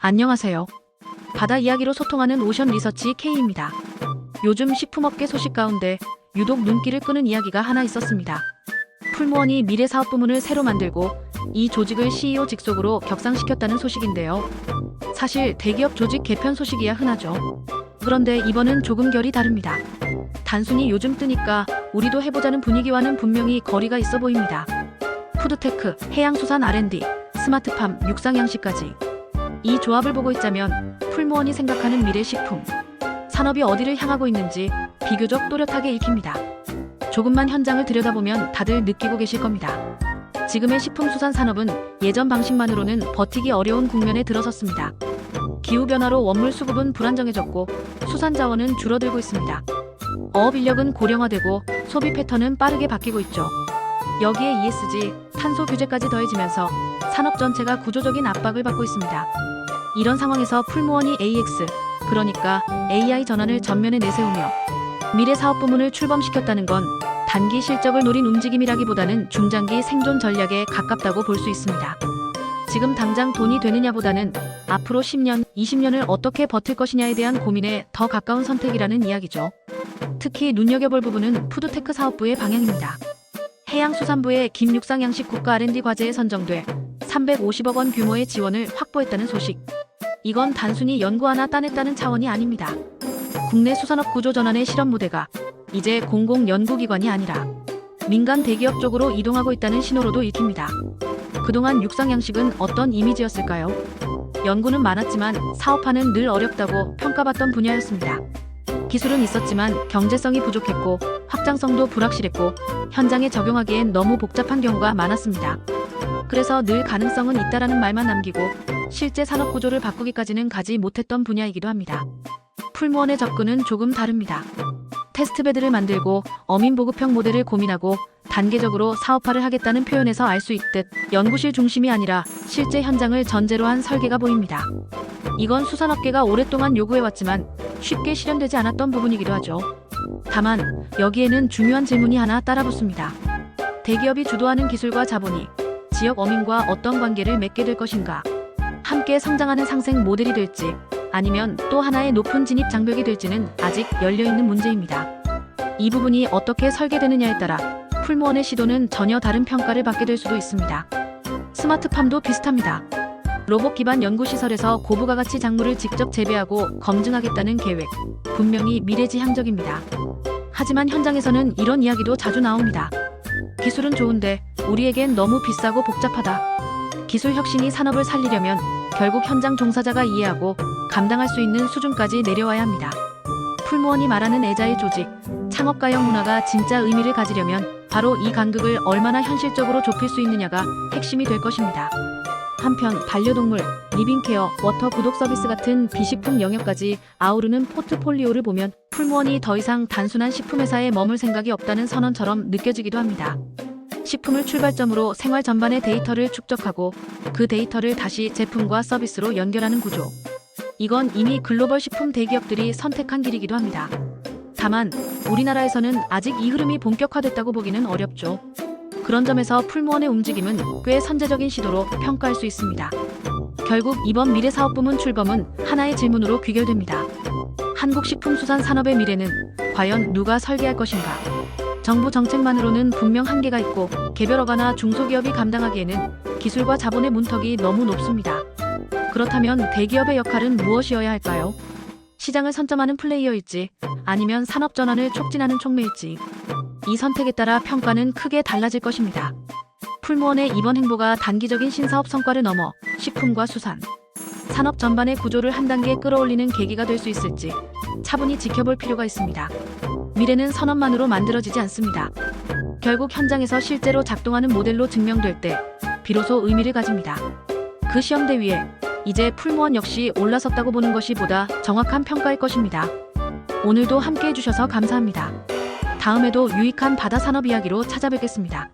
안녕하세요. 바다 이야기로 소통하는 오션 리서치 K입니다. 요즘 식품업계 소식 가운데 유독 눈길을 끄는 이야기가 하나 있었습니다. 풀무원이 미래사업부문을 새로 만들고 이 조직을 CEO 직속으로 격상시켰다는 소식인데요. 사실 대기업 조직 개편 소식이야 흔하죠. 그런데 이번은 조금 결이 다릅니다. 단순히 요즘 뜨니까 우리도 해보자는 분위기와는 분명히 거리가 있어 보입니다. 푸드테크, 해양수산 R&D, 스마트팜, 육상양식까지 이 조합을 보고 있자면 풀무원이 생각하는 미래식품 산업이 어디를 향하고 있는지 비교적 또렷하게 읽힙니다. 조금만 현장을 들여다보면 다들 느끼고 계실 겁니다. 지금의 식품수산산업은 예전 방식만으로는 버티기 어려운 국면에 들어섰습니다. 기후변화로 원물 수급은 불안정해졌고 수산자원은 줄어들고 있습니다. 어업인력은 고령화되고 소비 패턴은 빠르게 바뀌고 있죠. 여기에 ESG, 탄소 규제까지 더해지면서 산업 전체가 구조적인 압박을 받고 있습니다. 이런 상황에서 풀무원이 AX, 그러니까 AI 전환을 전면에 내세우며 미래사업부문을 출범시켰다는 건 단기 실적을 노린 움직임이라기보다는 중장기 생존 전략에 가깝다고 볼 수 있습니다. 지금 당장 돈이 되느냐보다는 앞으로 10년, 20년을 어떻게 버틸 것이냐에 대한 고민에 더 가까운 선택이라는 이야기죠. 특히 눈여겨볼 부분은 푸드테크 사업부의 방향입니다. 해양수산부의 김육상양식 국가 R&D 과제에 선정돼 350억 원 규모의 지원을 확보했다는 소식. 이건 단순히 연구 하나 따냈다는 차원이 아닙니다. 국내 수산업 구조 전환의 실험 무대가 이제 공공연구기관이 아니라 민간 대기업 쪽으로 이동하고 있다는 신호로도 읽힙니다. 그동안 육상양식은 어떤 이미지였을까요? 연구는 많았지만 사업화는 늘 어렵다고 평가받던 분야였습니다. 기술은 있었지만 경제성이 부족했고 확장성도 불확실했고 현장에 적용하기엔 너무 복잡한 경우가 많았습니다. 그래서 늘 가능성은 있다라는 말만 남기고 실제 산업 구조를 바꾸기까지는 가지 못했던 분야이기도 합니다. 풀무원의 접근은 조금 다릅니다. 테스트베드를 만들고 어민 보급형 모델을 고민하고 단계적으로 사업화를 하겠다는 표현에서 알 수 있듯 연구실 중심이 아니라 실제 현장을 전제로 한 설계가 보입니다. 이건 수산업계가 오랫동안 요구해왔지만 쉽게 실현되지 않았던 부분이기도 하죠. 다만 여기에는 중요한 질문이 하나 따라붙습니다. 대기업이 주도하는 기술과 자본이 지역 어민과 어떤 관계를 맺게 될 것인가? 함께 성장하는 상생 모델이 될지 아니면 또 하나의 높은 진입 장벽이 될지는 아직 열려있는 문제입니다. 이 부분이 어떻게 설계되느냐에 따라 풀무원의 시도는 전혀 다른 평가를 받게 될 수도 있습니다. 스마트팜도 비슷합니다. 로봇 기반 연구시설에서 고부가 가치 작물을 직접 재배하고 검증하겠다는 계획, 분명히 미래지향적입니다. 하지만 현장에서는 이런 이야기도 자주 나옵니다. 기술은 좋은데 우리에겐 너무 비싸고 복잡하다. 기술 혁신이 산업을 살리려면 결국 현장 종사자가 이해하고 감당할 수 있는 수준까지 내려와야 합니다. 풀무원이 말하는 애자일 조직, 창업가형 문화가 진짜 의미를 가지려면 바로 이 간극을 얼마나 현실적으로 좁힐 수 있느냐가 핵심이 될 것입니다. 한편 반려동물, 리빙케어, 워터 구독 서비스 같은 비식품 영역까지 아우르는 포트폴리오를 보면 풀무원이 더 이상 단순한 식품회사에 머물 생각이 없다는 선언처럼 느껴지기도 합니다. 식품을 출발점으로 생활 전반의 데이터를 축적하고 그 데이터를 다시 제품과 서비스로 연결하는 구조. 이건 이미 글로벌 식품 대기업들이 선택한 길이기도 합니다. 다만 우리나라에서는 아직 이 흐름이 본격화됐다고 보기는 어렵죠. 그런 점에서 풀무원의 움직임은 꽤 선제적인 시도로 평가할 수 있습니다. 결국 이번 미래사업부문 출범은 하나의 질문으로 귀결됩니다. 한국식품수산산업의 미래는 과연 누가 설계할 것인가? 정부 정책만으로는 분명 한계가 있고 개별업가나 중소기업이 감당하기에는 기술과 자본의 문턱이 너무 높습니다. 그렇다면 대기업의 역할은 무엇이어야 할까요? 시장을 선점하는 플레이어일지 아니면 산업 전환을 촉진하는 촉매일지 이 선택에 따라 평가는 크게 달라질 것입니다. 풀무원의 이번 행보가 단기적인 신사업 성과를 넘어 식품과 수산, 산업 전반의 구조를 한 단계 끌어올리는 계기가 될 수 있을지 차분히 지켜볼 필요가 있습니다. 미래는 선언만으로 만들어지지 않습니다. 결국 현장에서 실제로 작동하는 모델로 증명될 때 비로소 의미를 가집니다. 그 시험대 위에 이제 풀무원 역시 올라섰다고 보는 것이 보다 정확한 평가일 것입니다. 오늘도 함께 해주셔서 감사합니다. 다음에도 유익한 바다 산업 이야기로 찾아뵙겠습니다.